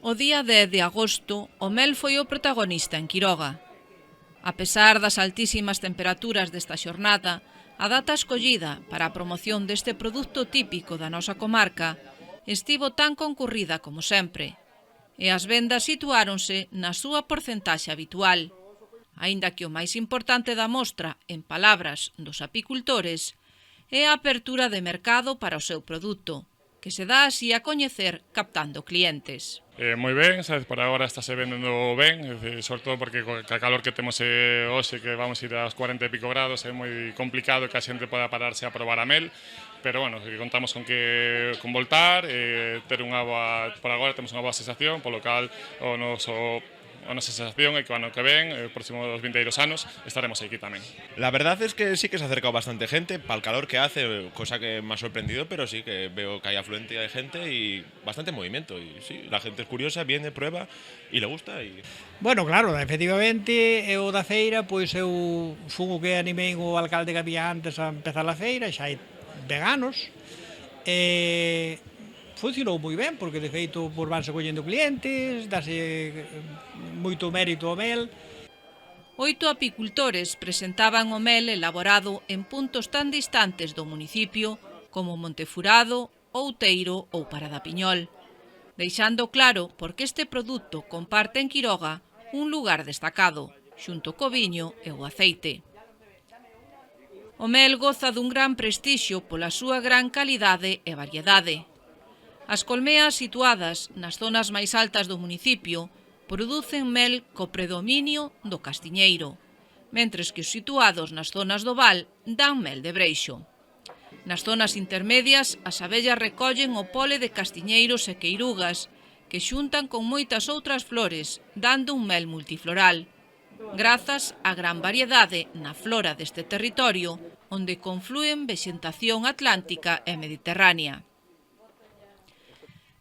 O día 10 de agosto, o mel foi o protagonista en Quiroga. A pesar das altísimas temperaturas desta xornada, a data escollida para a promoción deste produto típico da nosa comarca estivo tan concurrida como sempre, e as vendas situáronse na súa porcentaxe habitual, aínda que o máis importante da mostra, en palabras dos apicultores, é a apertura de mercado para o seu produto, que se dá así a coñecer captando clientes. Moi ben, sabes, por agora estáse vendendo ben, sobre todo porque ca calor que temos hoxe, que vamos ir aos 40 e pico grados, é moi complicado que a xente poda pararse a probar a mel, pero bueno, contamos con voltar, ter unha boa, por agora temos unha boa sensación, polo cal a nosa sensación é que o ano que ven, os próximos vindeiros anos, estaremos aquí tamén. La verdad es que sí que se ha acercado bastante gente, para el calor que hace, cosa que me ha sorprendido, pero sí que veo que hay afluente de gente y bastante movimiento. Y sí, la gente es curiosa, viene, prueba y le gusta. Bueno, claro, efectivamente, o da feira, pois eu fun o que animei o alcalde que había antes a empezar a feira, xa hai veganos, funcionou moi ben, porque de feito vanse collendo clientes, dase moito mérito ao mel. 8 apicultores presentaban o mel elaborado en puntos tan distantes do municipio como Montefurado, Outeiro ou Paradapiñol, deixando claro porque este produto comparte en Quiroga un lugar destacado, xunto co viño e o aceite. O mel goza dun gran prestixio pola súa gran calidade e variedade. As colmeas situadas nas zonas máis altas do municipio producen mel co predominio do castiñeiro, mentres que os situados nas zonas do val dan mel de breixo. Nas zonas intermedias, as abellas recollen o pole de castiñeiros e queirugas, que xuntan con moitas outras flores, dando un mel multifloral, grazas á gran variedade na flora deste territorio, onde conflúen vexetación atlántica e mediterránea.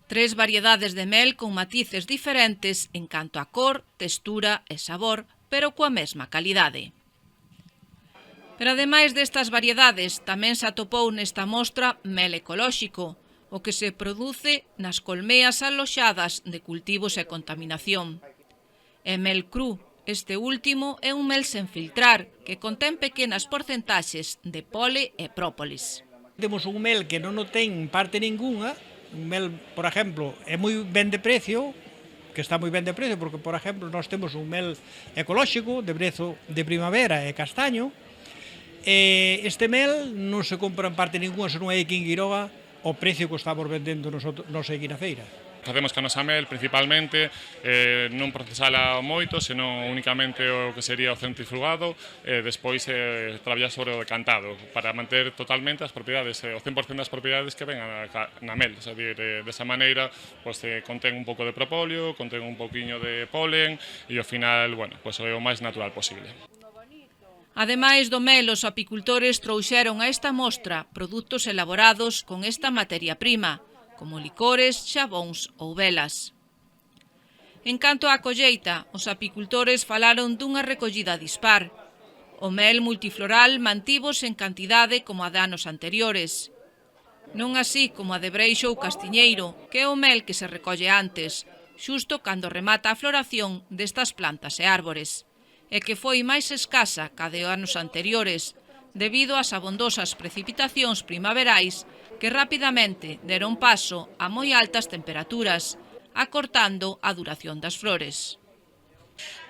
3 variedades de mel con matices diferentes en canto a cor, textura e sabor, pero coa mesma calidade. Pero ademais destas variedades, tamén se atopou nesta mostra mel ecolóxico, o que se produce nas colmeas aloxadas de cultivos e contaminación. E mel cru, este último é un mel sen filtrar, que contén pequenas porcentaxes de pole e própolis. Temos un mel que non ten parte ningunha, un mel, por exemplo, é moi ben de precio, que está moi ben de precio, porque, por exemplo, nós temos un mel ecolóxico de brezo de primavera e castaño, e este mel non se compra en parte ninguna, se non é aquí en Quiroga, o precio que estamos vendendo nos aquí na feira. Facemos que a nosa mel, principalmente, non procesala moito, senón únicamente o que sería o centrifugado, e despois traballar sobre o decantado, para manter totalmente as propiedades, o 100% das propiedades que ven na mel. É dicir, desa maneira, contén un pouco de propóleo, contén un pouquiño de polen, e ao final, bueno, é o máis natural posible. Ademais do mel, os apicultores trouxeron a esta mostra produtos elaborados con esta materia prima, como licores, xabóns ou velas. En canto á colleita, os apicultores falaron dunha recollida dispar. O mel multifloral mantívose en cantidade como a de anos anteriores. Non así como a de breixo ou castiñeiro, que é o mel que se recolle antes, xusto cando remata a floración destas plantas e árbores, e que foi máis escasa ca de anos anteriores, debido ás abondosas precipitacións primaverais que rapidamente deron paso a moi altas temperaturas, acortando a duración das flores.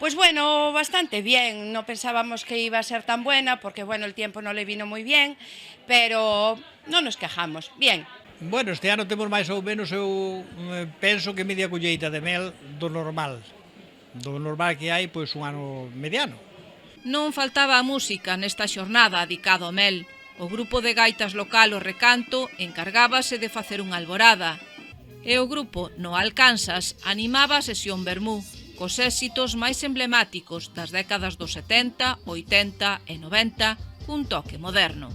Pues bueno, bastante bien, no pensábamos que iba a ser tan buena, porque bueno, el tiempo no le vino muy bien, pero no nos quejamos, bien. Bueno, este ano temos máis ou menos, eu penso que media colleita de mel do normal que hai, pois un ano mediano. Non faltaba a música nesta xornada dedicada ao mel. O grupo de gaitas local O Recanto encargábase de facer unha alborada, e o grupo No Alcansas animaba a sesión vermú, cos éxitos máis emblemáticos das décadas dos 70, 80 e 90, cun toque moderno.